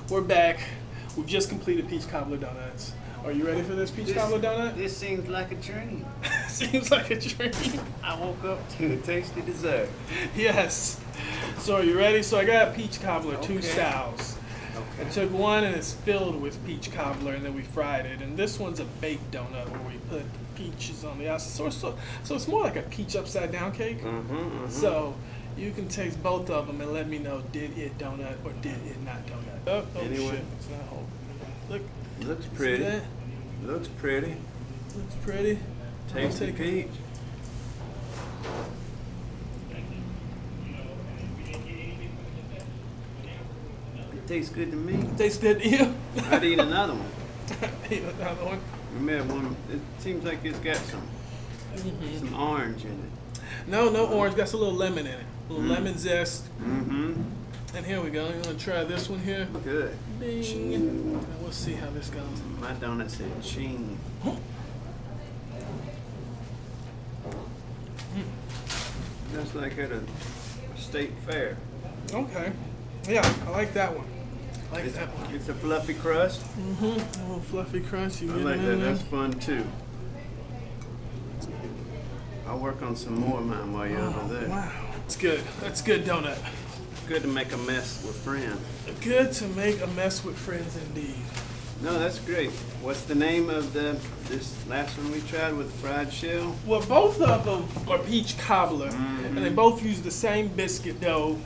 We're back. We've just completed peach cobbler donuts. Are you ready for this peach cobbler donut? This seems like a dream. Seems like a dream. I woke up to a tasty dessert. Yes. So are you ready? So I got peach cobbler, two Okay. styles. I took one and it's filled with peach cobbler, and then we fried it. And this one's a baked donut where we put peaches on the outside. So it's more like a peach upside down cake. So you can taste both of them and let me know, did it donut or did it not donut? Oh Anyway. shit, it's not holding. Look, Looks see pretty. that? Looks pretty. Looks pretty. Tasty I'll take peach. It tastes good to me. it. Tastes good to you? I'd eat another one. Eat another one. Remember one? It seems like it's got some orange in it. No orange. Got a little lemon in it. A little lemon zest. Mm-hmm. And here we go. I'm gonna try this one here. Good. Ding. And we'll see how this goes. My donut said ching. Just like at a state fair. Okay. Yeah, I like that one. I like It's, that one. it's a fluffy crust. A little fluffy crunch. You I get like it that. in there. That's fun too. I'll work on some more of mine while you're over there. Wow. That's good. That's good donut. Good to make a mess with friends. Good to make a mess with friends indeed. No, that's great. What's the name of this last one we tried with the fried shell? Well, both of them are peach cobbler, and they both use the same biscuit dough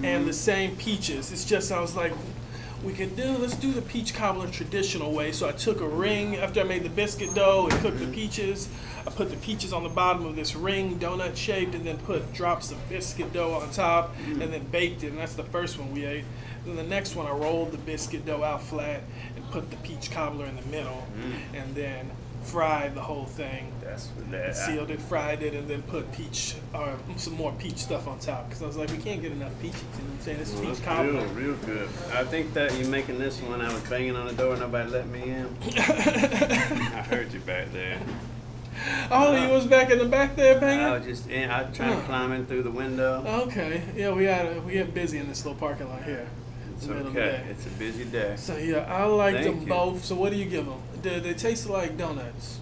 and the same peaches. It's just I was like, let's do the peach cobbler traditional way. So I took a ring after I made the biscuit dough and cooked the peaches. I put the peaches on the bottom of this ring, donut shaped, and then put drops of biscuit dough on top, and then baked it. And that's the first one we ate. Then the next one, I rolled the biscuit dough out flat and put the peach cobbler in the middle, and then fried the whole thing. That's what that. Sealed it, fried it, and then put some more peach stuff on top. Because I was like, we can't get enough peaches. You know what I'm saying? This is peach cobbler. Real good. I think that you making this one, I was banging on the door, nobody let me in. I heard you back there. Oh, you was back in the back there I banging? was just I was trying to climb in through the window. Okay. Yeah, we get busy in this little parking lot here. It's middle of the okay. day. It's a busy day. So yeah, I like Thank them you. both. So what do you give them? They taste like donuts,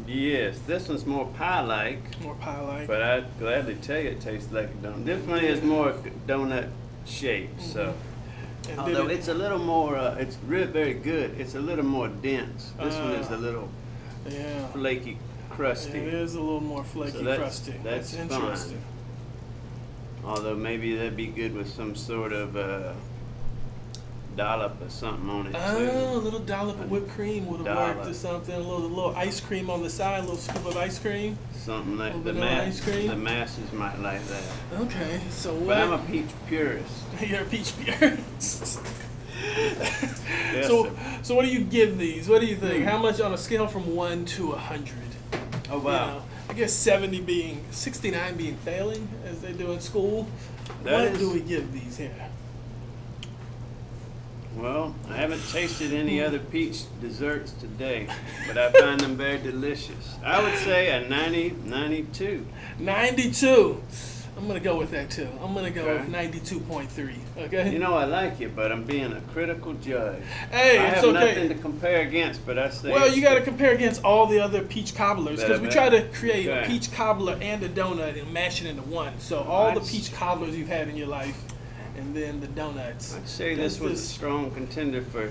Yes, this one's more pie-like, more pie-like. but I'd gladly tell you it tastes like a donut. This one is more donut shaped, so. And Although did it's a little more, it's really very good. It's a little more dense. This one is a little yeah, flaky, crusty. it is a little more flaky, So that's- crusty. that's fine. interesting. Although maybe that'd be good with some sort of dollop or something on it Oh, a too. little dollop of whipped cream would have Dollop. worked or something. A little ice cream on the side, a little scoop of ice cream. Something like Little vanilla ice cream? the masses might like that. Okay, so But I'm a what? peach purist. You're a peach purist. Yes, so, sir. so what do you give these? What do you think? Hmm. How much on a scale from 1 to 100? Oh You wow. know, I guess 69 being failing as they do in school. That What is- do we give these here? Well, I haven't tasted any other peach desserts today, but I find them very delicious. I would say a 90, 92. 92. I'm gonna go with that too. I'm gonna go Okay. with 92.3. Okay. You know I like you, but I'm being a critical judge. Hey, I it's have okay. nothing to compare against, but I say Well, it's you got to compare against all the other peach cobblers because we Better, try to better. create a Okay. peach cobbler and a donut and mash it into one. So all the I'd peach cobblers you've had in your life, and then the donuts. I'd say Does this was a strong contender for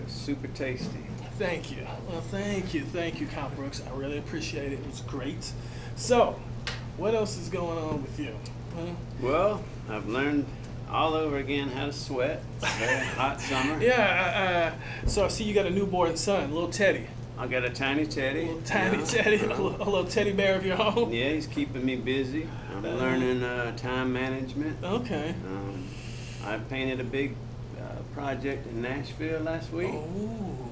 super tasty. Thank you. Well, thank you, Count Brooks. I really appreciate it. It was great. So, what else is going on with you? Huh? Well, I've learned all over again how to sweat. It's a very hot summer. Yeah. So I see you got a newborn son, little Teddy. I got a tiny teddy. Little tiny you know. Teddy, a little teddy bear of your own. Yeah, he's keeping me busy. I'm learning time management. Okay. I painted a big project in Nashville last week. Oh.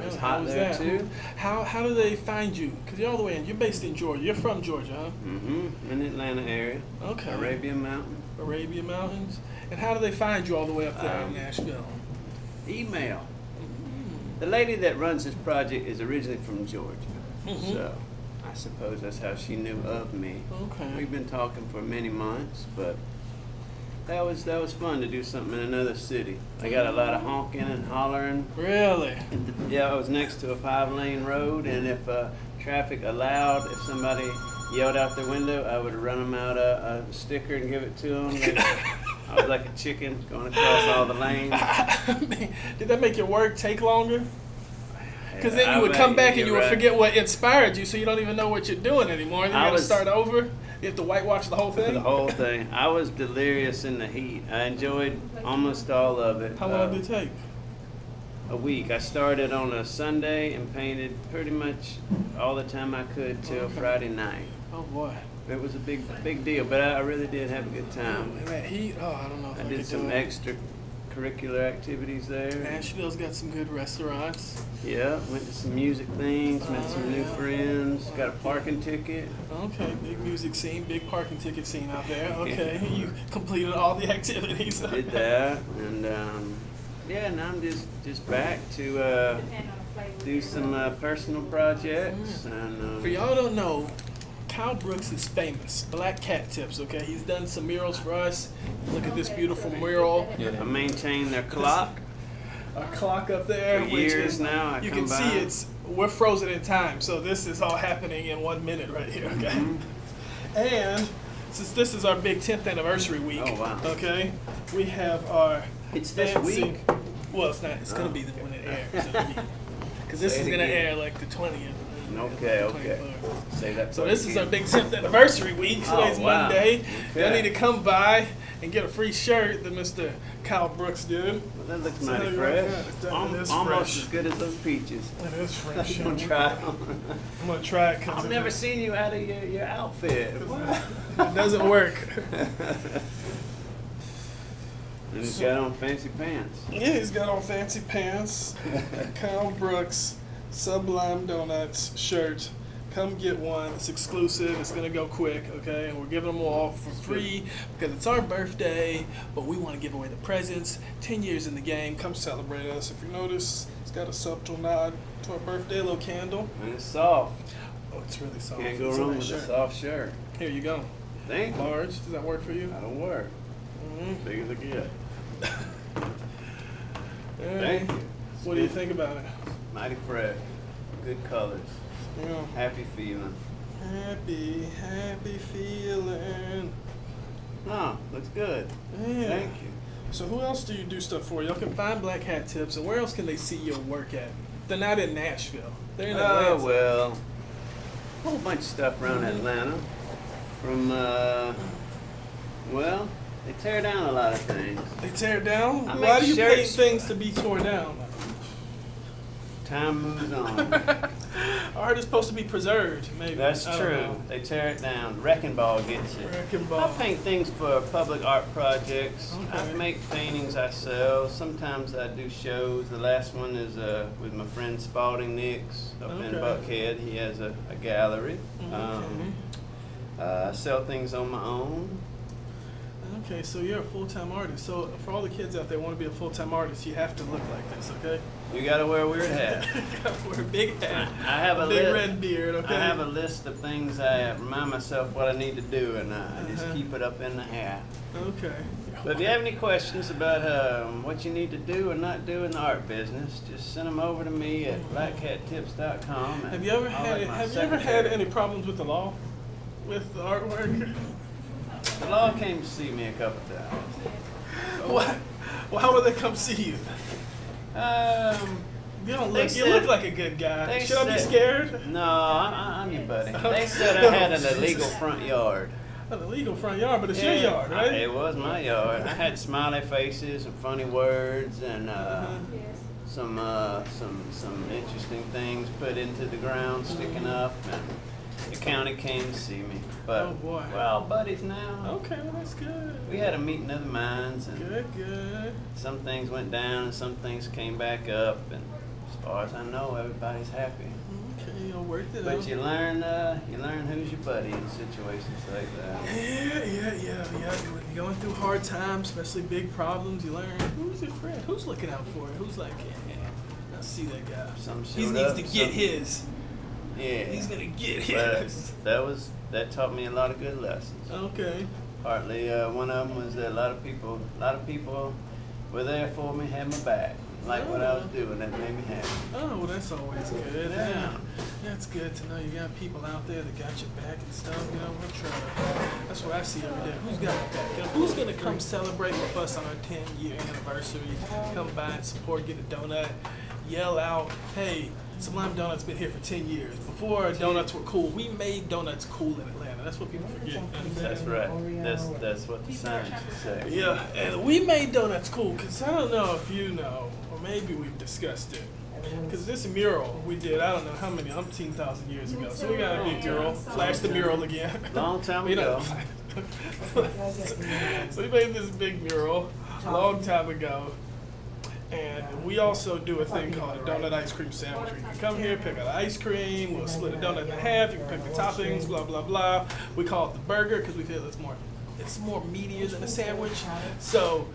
It's Yeah, hot how was there that? too. How do they find you? Because you're all the way in. You're based in Georgia. You're from Georgia, huh? Mm-hmm. In the Atlanta area. Okay. Arabian Mountain. Arabian Mountains. And how do they find you all the way up there in Nashville? Email. The lady that runs this project is originally from Georgia. Mhm. So I suppose that's how she knew of me. Okay. We've been talking for many months, but that was fun to do something in another city. I got a lot of honking and hollering. Really? Yeah, I was next to a 5-lane road, and if traffic allowed, if somebody yelled out their window, I would run them out a sticker and give it to them. I was like a chicken going across all the lanes. Did that make your work take longer? Because then you would come back and you would forget what inspired you, so you don't even know what you're doing anymore. Then you got to start over. You have to whitewash the whole thing? The whole thing. I was delirious in the heat. I enjoyed almost all of it. How long did it take? A week. I started on a Sunday and painted pretty much all the time I could till Friday night. Oh boy. It was a big deal, but I really did have a good time. And that heat, I don't know if I did some extracurricular activities there. Nashville's got some good restaurants. Yeah, went to some music things, met some new friends, got a parking ticket. Okay, big music scene, big parking ticket scene out there. Okay, you completed all the activities. Did that, and now I'm just back to do some personal projects. And for y'all don't know, Kyle Brooks is famous. BlackCatTips, okay? He's done some murals for us. Look at this beautiful mural. I maintain their clock. Our clock up there. For years now, you can see we're frozen in time, so this is all happening in 1 minute right here, okay? Mm-hmm. And since this is our big 10th anniversary week, okay, we have our this week. Well, it's not. It's gonna be when it airs. Because this is gonna air like the 20th. Okay. Say that. So this is our big 10th anniversary week. Today's Monday. Okay. Y'all need to come by and get a free shirt that Mr. Kyle Brooks did. Well, that looks mighty fresh. Almost as good as those peaches. It is fresh. I'm gonna try. I'm gonna try it. I've never seen you out of your outfit. It doesn't work. And he's got on fancy pants. Yeah, he's got on fancy pants. Kyle Brooks Sublime Doughnuts shirt. Come get one. It's exclusive. It's gonna go quick, okay? And we're giving them all for free because it's our birthday, but we want to give away the presents. 10 years in the game. Come celebrate us. If you notice, it's got a subtle nod to our birthday, little candle. And it's soft. Oh, it's really soft. Can't go wrong with a soft shirt. Here you go. Thank you. Large. Does that work for you? That'll work. Big as it get. Thank you. What do you think about it? Mighty fresh. Good colors. Yeah. Happy feeling. Happy feeling. Oh, looks good. Yeah. Thank you. So who else do you do stuff for? Y'all can find BlackCatTips, and where else can they see your work at? They're not in Nashville. They're in Atlanta. Oh, well, a whole bunch of stuff around Atlanta. From, they tear down a lot of things. They tear down? Why do you paint things to be torn down? Time moves on. Art is supposed to be preserved, maybe. That's true. They tear it down. Wrecking Ball gets it. Wrecking Ball. I paint things for public art projects. Okay. I make paintings I sell. Sometimes I do shows. The last one is with my friend Spalding Nix up in Buckhead. He has a gallery. I sell things on my own. Okay, so you're a full-time artist. So for all the kids out there who want to be a full-time artist, you have to look like this, okay? You gotta wear a weird hat. You gotta wear a big hat. I have a big red beard, okay? I have a list of things I remind myself what I need to do, and I just keep it up in the hat. Okay. But if you have any questions about what you need to do or not do in the art business, just send them over to me at BlackCatTips.com. Have you ever had any problems with the law, with the artwork? The law came to see me a couple times. What? Well, how would they come see you? You look like a good guy. Should I be scared? No, I'm your buddy. They said I had an illegal front yard. An illegal front yard, but it's your yard, right? It was my yard. I had smiley faces and funny words and some interesting things put into the ground, sticking up, and the county came to see me. But oh boy. we're all buddies now. Okay, well that's good. We had a meeting of the minds, and good. some things went down and some things came back up, and as far as I know, everybody's happy. Okay, you worked it out. But you learn who's your buddy in situations like that. Yeah. When you're going through hard times, especially big problems, you learn who's your friend, who's looking out for it, who's like, I see that guy. He needs to get his. Yeah. He's gonna get his. That taught me a lot of good lessons. Okay. Partly, one of them was that a lot of people were there for me, had my back. Like what I was doing, that made me happy. Oh, well, that's always good. Yeah. That's good to know you got people out there that got your back and stuff. You know, we're trying that's what I see every day. Who's got your back? You know, who's going to come celebrate with us on our 10-year anniversary? Come by and support, get a donut, yell out, hey, Sublime Donuts been here for 10 years. Before donuts were cool, we made donuts cool in Atlanta. That's what people forget. That's right. That's what the signs say. Yeah, and we made donuts cool because I don't know if you know, or maybe we've discussed it. Because this mural we did, I don't know how many, umpteen thousand years ago. So we got a big mural, flash the mural again. Long time We ago. So we made this big mural a long time ago. And we also do a thing called a donut ice cream sandwich. You can come here, pick out ice cream, we'll split a donut in half, you can pick the toppings, blah, blah, blah. We call it the burger because we feel it's more meatier than a sandwich. So,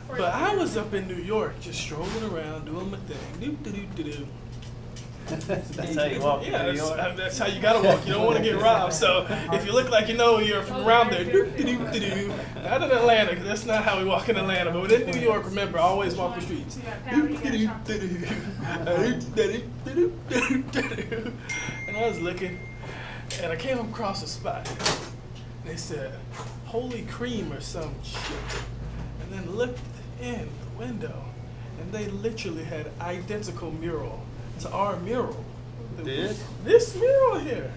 but I was up in New York just strolling around, doing my thing. Doo-doo-doo-doo-doo. That's how you walk in New York. That's how you gotta walk. You don't want to get robbed. So if you look like you know you're from around there, doo-doo-doo-doo-doo. Not in Atlanta, because that's not how we walk in Atlanta. But within New York, remember, always walk the streets. And I was looking, and I came across a spot. They said, "Holy cream" or some shit. And then looked in the window, and they literally had identical mural to our mural. Did? This mural here.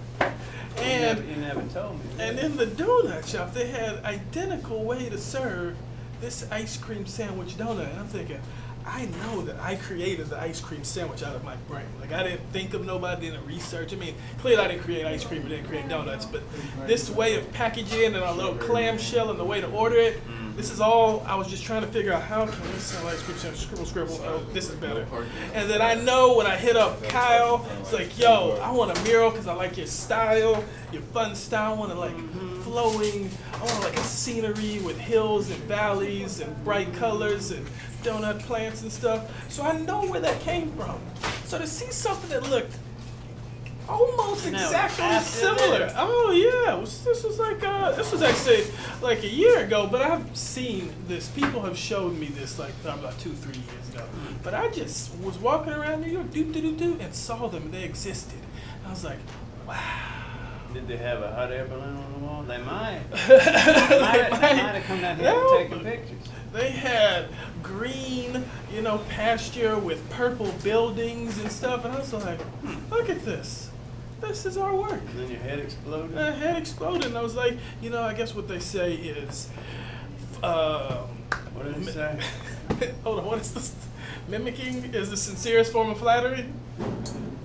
And you never told me that. and in the donut shop, they had identical way to serve this ice cream sandwich donut. And I'm thinking, I know that I created the ice cream sandwich out of my brain. Like, I didn't think of nobody, didn't research. I mean, clearly I didn't create ice cream, I didn't create donuts, but this way of packaging and a little clamshell and the way to order it, this is all, I was just trying to figure out how can we sell ice cream sandwich, scribble, oh, this is better. And then I know when I hit up Kyle, it's like, yo, I want a mural because I like your style, your fun style, I want to like flowing, I want like a scenery with hills and valleys and bright colors and donut plants and stuff. So I know where that came from. So to see something that looked almost exactly similar. Oh yeah, this was actually like a year ago, but I've seen this. People have showed me this like about 2-3 years ago. But I just was walking around New York, and saw them, and they existed. And I was like, wow. Did they have a hot air balloon on the wall? They might. They might have come down here and taken pictures. They had green, pasture with purple buildings and stuff, and I was like, look at this. This is our work. And then your head exploded? My head exploded, and I was like, I guess what they say is, what did they say? hold on, what is this? Mimicking is the sincerest form of flattery?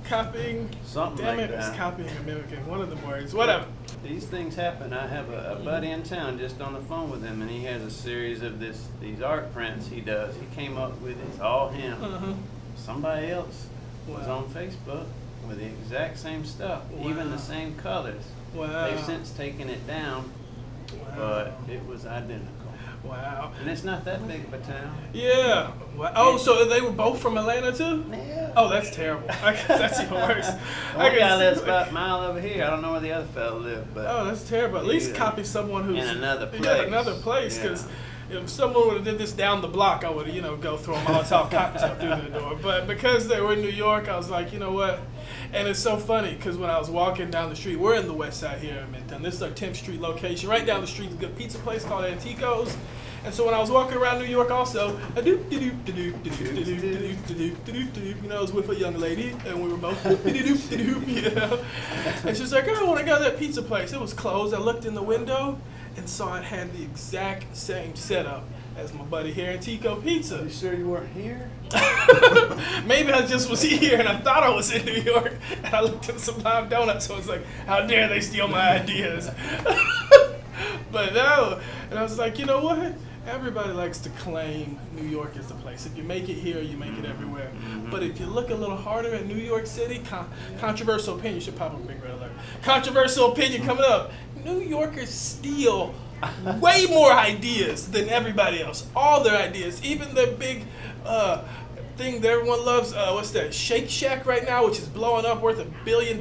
Copying? Something Damn like it, it's that. copying and mimicking, one of the words, whatever. These things happen. I have a buddy in town just on the phone with him, and he has a series of these art prints he does. He came up with it's all him. Uh-huh. Somebody else was Wow. on Facebook with the exact same stuff, Wow. even the same colors. Wow. They've since taken it down, Wow. but it was identical. Wow. And it's not that big of a town. Yeah. Wow. Oh, so they were both from Atlanta too? Yeah. Oh, that's terrible. That's even worse. One guy lives about a mile over here. I don't know where the other fellow lived, but Oh, that's terrible. At least Yeah. copy someone who's in another place. Yeah, another place. Because if someone would have did this down the block, I would have, go throw a Molotov cocktail through the door. But because they were in New York, I was like, you know what? And it's so funny because when I was walking down the street, we're in the West Side here in Midtown. This is our 10th Street location. Right down the street is a good pizza place called Antico's. And so when I was walking around New York, also, I was with a young lady, and we were both, And she's like, oh, when I got that pizza place, it was closed. I looked in the window and saw it had the exact same setup as my buddy here at Tico Pizza. You sure you weren't here? Maybe I just was here and I thought I was in New York, and I looked at Sublime Donuts, so I was like, how dare they steal my ideas? But no, and I was like, you know what? Everybody likes to claim New York is the place. If you make it here, you make it everywhere. But if you look a little harder at New York City, controversial opinion, you should pop up a big red alert. Controversial opinion coming up. New Yorkers steal way more ideas than everybody else. All their ideas, even their big thing that everyone loves. What's that? Shake Shack right now, which is blowing up, worth $1 billion.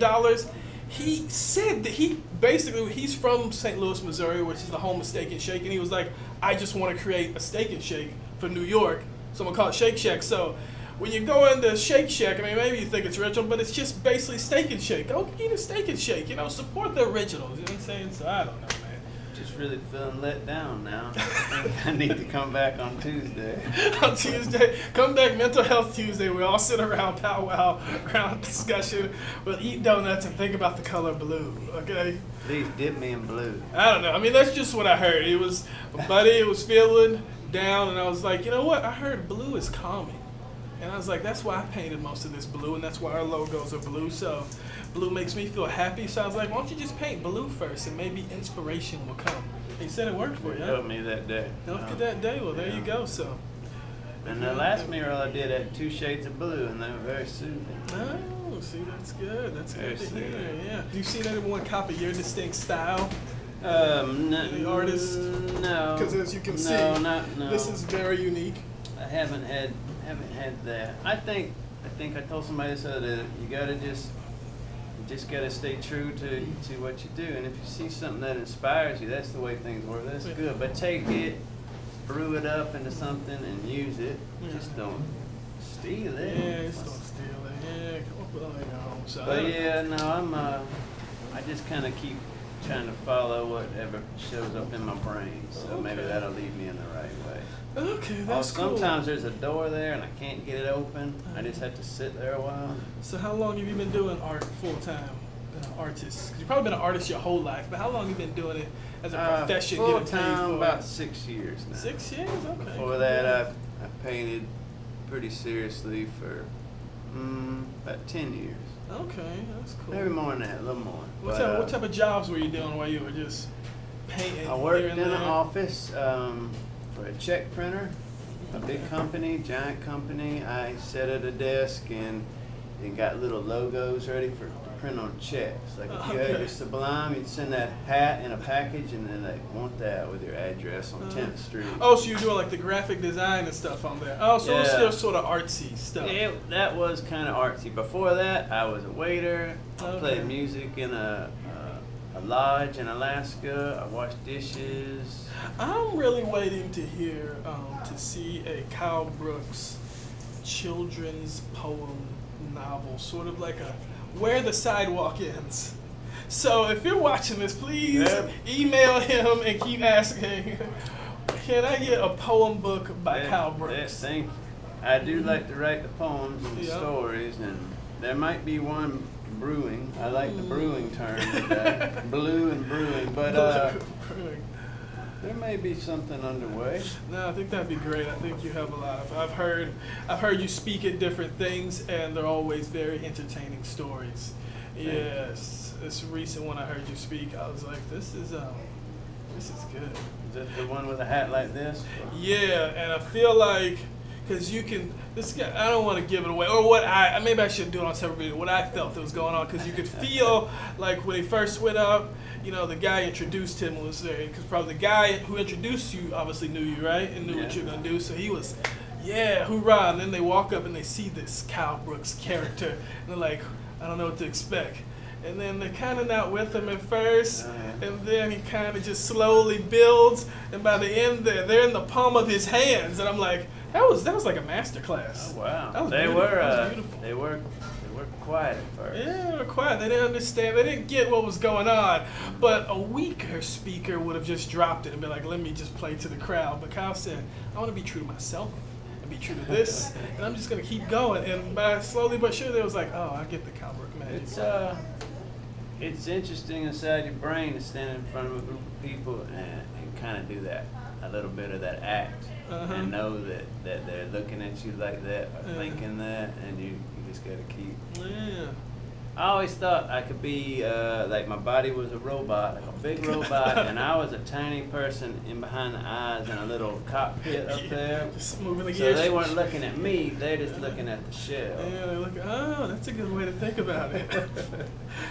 he said that he's from St. Louis, Missouri, which is the home of Steak and Shake, and he was like, I just want to create a Steak and Shake for New York, so I'm gonna call it Shake Shack. So when you go into Shake Shack, I mean, maybe you think it's original, but it's just basically Steak and Shake. Go eat a Steak and Shake, support the originals. You know what I'm saying? So I don't know, man. Just really feeling let down now. I think I need to come back on Tuesday. On Tuesday, come back Mental Health Tuesday. We all sit around, powwow, around discussion. We'll eat donuts and think about the color blue. Okay. Please dip me in blue. I don't know. I mean, that's just what I heard. It was my buddy was feeling down, and I was like, you know what? I heard blue is calming, and I was like, that's why I painted most of this blue, and that's why our logos are blue. So, blue makes me feel happy. So I was like, why don't you just paint blue first, and maybe inspiration will come. He said it worked for you. It helped me that day. Look at that day. Well, there you go. So. And the last mural I did had 2 shades of blue, and they were very soothing. Oh, see, that's good. That's Very good to hear. soothing. Yeah. Do you see anyone copy your distinct style? The artist? No. Because as you can see, no. this is very unique. I haven't had that. I think I told somebody this other day. You just gotta stay true to what you do. And if you see something that inspires you, that's the way things work. That's good. But take it, brew it up into something, and use it. Just don't steal it. Yeah, just don't steal it. Yeah, come up with it on your own. So, But yeah, no, I just kind of keep trying to follow whatever shows up in my brain. So maybe Okay. that'll lead me in the right way. Okay, that's cool. Sometimes there's a door there and I can't get it open. I just have to sit there a while. So how long have you been doing art full time? Been an artist? 'Cause you've probably been an artist your whole life, but how long have you been doing it as a profession? Full Getting paid time, for about it? 6 years now. 6 years? Okay. Before that, I painted pretty seriously for about 10 years. Okay, that's cool. Maybe more than that, a little more. What type of jobs were you doing while you were just painting? I worked here in and an there? office for a check printer, a big company, giant company. I sat at a desk and got little logos ready to print on checks. Like if you had your Sublime, you'd send that hat in a package, and then they want that with your address on 10th Street. Oh, so you're doing like the graphic design and stuff on there. Oh, so it's Yeah. still sort of artsy stuff. That was kind of artsy. Before that, I was a waiter. I Okay. played music in a lodge in Alaska. I washed dishes. I'm really waiting to hear, to see a Kyle Brooks children's poem novel, sort of like a Where the Sidewalk Ends. So if you're watching this, please email him and keep asking, can I get a poem book by Kyle Brooks? Thank you. I do like to write the poems and the Yeah. stories, and there might be one brewing. I like the brewing term today. Blue and brewing, but there may be something underway. No, I think that'd be great. I think you have a lot of. I've heard you speak at different things, and they're always very entertaining stories. Yes, this recent one I heard you speak, I was like, this is good. Is that the one with a hat like this? Yeah, and I feel like, because you can, this guy, I don't want to give it away, or maybe I should do it on separate video, what I felt that was going on, because you could feel like when he first went up, the guy introduced him was there, because probably the guy who introduced you obviously knew you, right, and knew what you're going to do, so he was, yeah, hoorah, and then they walk up and they see this Kyle Brooks character, and they're like, I don't know what to expect. And then they're kind of not with him at first, and then he kind of just slowly builds, and by the end they're in the palm of his hands, and I'm like, that was like a master class. Oh wow! That was They beautiful. were That was beautiful. they were quiet at first. Yeah, they were quiet. They didn't understand. They didn't get what was going on. But a weaker speaker would have just dropped it and been like, let me just play to the crowd. But Kyle said, I want to be true to myself and be true to this, and I'm just going to keep going. And by slowly but surely, it was like, oh, I get the Kyle Brooks magic. It's interesting inside your brain to stand in front of a group of people and kind of do that, a little bit of that act, and know that they're looking at you like that, or thinking that, and you just got to keep. Yeah. I always thought I could be like my body was a robot, like a big robot, and I was a tiny person in behind the eyes in a little cockpit up there. Just moving the So gears. they weren't looking at me; they're just looking at the shell. Yeah, they look. Oh, that's a good way to think about it.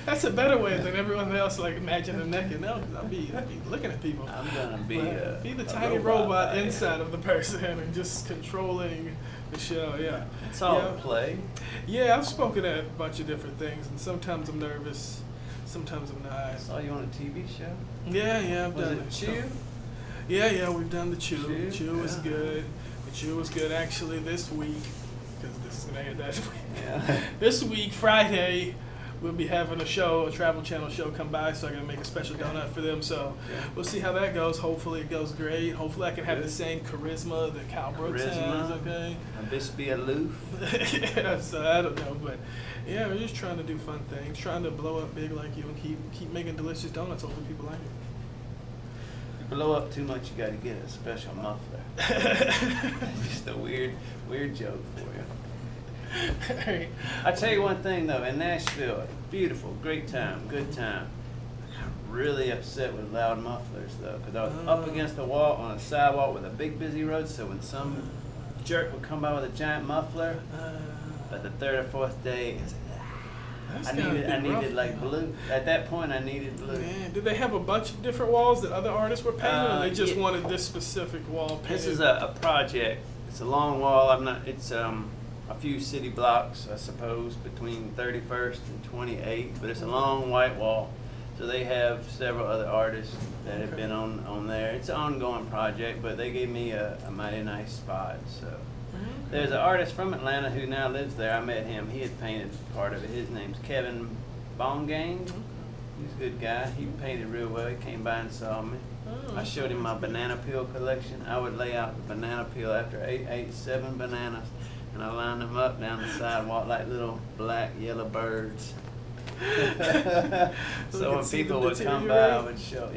That's a better way than everyone else. Like imagine them naked. No, I'll be looking at people. I'm gonna be Be the a tiny robot yeah. inside of the person and just controlling the show. Yeah, It's all yeah. play. Yeah, I've spoken at a bunch of different things, and sometimes I'm nervous. sometimes I'm not. I saw you on a TV show. Yeah, I've Was done it it. Chew? Yeah, we've done the Chew. Chew? The Chew was Yeah. good. The Chew was good actually this week, because this is gonna air that week. Yeah. This week, Friday, we'll be having a show, a Travel Channel show come by, so I'm gonna make a special donut for them. So Yeah. we'll see how that goes. Hopefully it goes great. Hopefully I can have Good. the same charisma that Cal Brooks has. Charisma. Okay. A bit be aloof. Yeah, so I don't know, but yeah, we're just trying to do fun things, trying to blow up big like you, and keep making delicious donuts. Hopefully people like it. If you blow up too much, you got to get a special muffler. Just a weird joke for you. Alright. I tell you one thing though, in Nashville, beautiful, great time, good time. I got really upset with loud mufflers though, because I was up against the wall on a sidewalk with a big busy road. So when some jerk would come by with a giant muffler, but the third or fourth day, That's I gotta needed be rough, like man. blue. At that point, I needed blue. Man, did they have a bunch of different walls that other artists were painting, or they just Yeah. wanted this specific wall painted? This is a project. It's a long wall. It's a few city blocks, I suppose, between 31st and 28th. But it's a long white wall. So they have several other artists that have been on there. It's an ongoing project, but they gave me a mighty nice spot. So there's an artist from Atlanta who now lives there. I met him. He had painted part of it. His name's Kevin Bongang. He's a good guy. He painted real well. He came by and saw me. Oh, I showed him my banana peel collection. I would lay out the banana peel after I ate 7 bananas, and I lined them up down the sidewalk like little black, yellow birds. So when people would come by, I would show,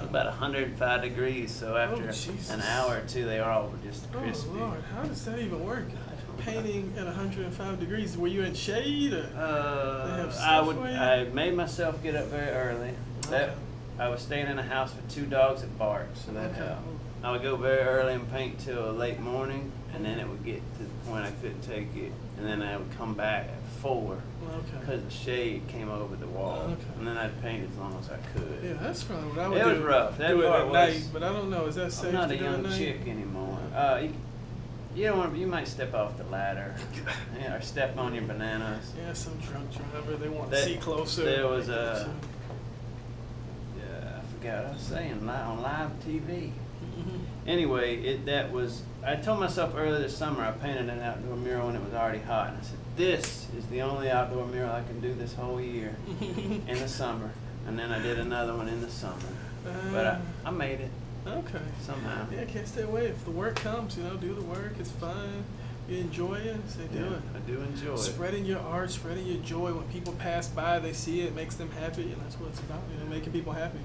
about 105 degrees. So after Jesus. an hour or two, they are all just crispy. Oh Lord, how does that even work? Painting at 105 degrees. Were you in shade? Or they have stuff for you? I made myself get up very early. Okay. I was staying in a house with 2 dogs that barked, so that Okay. helped. I would go very early and paint till late morning, and then it would get to the point I couldn't take it, and then I would come back at 4 Okay. because the shade came over the wall, Okay. and then I'd paint as long as I could. Yeah, that's probably what I would It do. was rough. That do it part at was- night, but I don't know. Is that safe I'm not to a do young at night? chick anymore. You don't want. You might step off the ladder, or step on your bananas. Yeah, some drunk driver. They want to That- see closer. there was a- I forgot what I was saying on live TV. Anyway, I told myself earlier this summer I painted an outdoor mural when it was already hot, and I said, this is the only outdoor mural I can do this whole year in the summer. And then I did another one in the summer, but I made it Okay. somehow. Yeah, can't stay away. If the work comes, do the work. It's fun. You enjoy it, say do Yeah, it. I do enjoy it. Spreading your art, spreading your joy. When people pass by, they see it, makes them happy, and that's what it's about. Making people happy.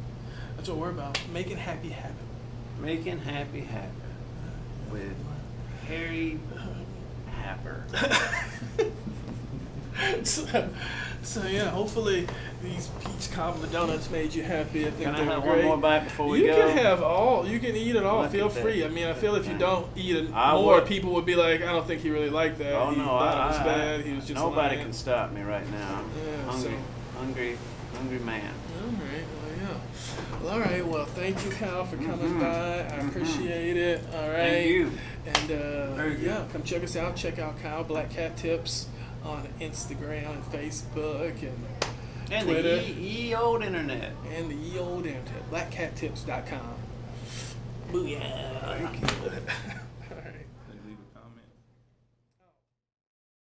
That's what we're about. Making happy happen. Making happy happen with Harry Happer. So yeah, hopefully these peach cobbler donuts made you happy. I think Can I they were have great. one more bite before we you go? can have all. You can eat it all. Look Feel at that. free. I mean, I feel if you don't eat it I more, would. people would be like, I don't think he really liked that. Oh he no, thought it was bad. He was just nobody lying. can stop me right now. Yeah, I'm so- hungry man. All right. Well, yeah. Well, all right. Well, thank you, Kyle, for coming by. I appreciate it. All right. Thank you. And Very good. yeah, come check us out. Check out Kyle BlackCatTips on Instagram and Facebook And Twitter. the ye old internet. and the ye old internet. BlackCatTips.com. Booyah. Thank you.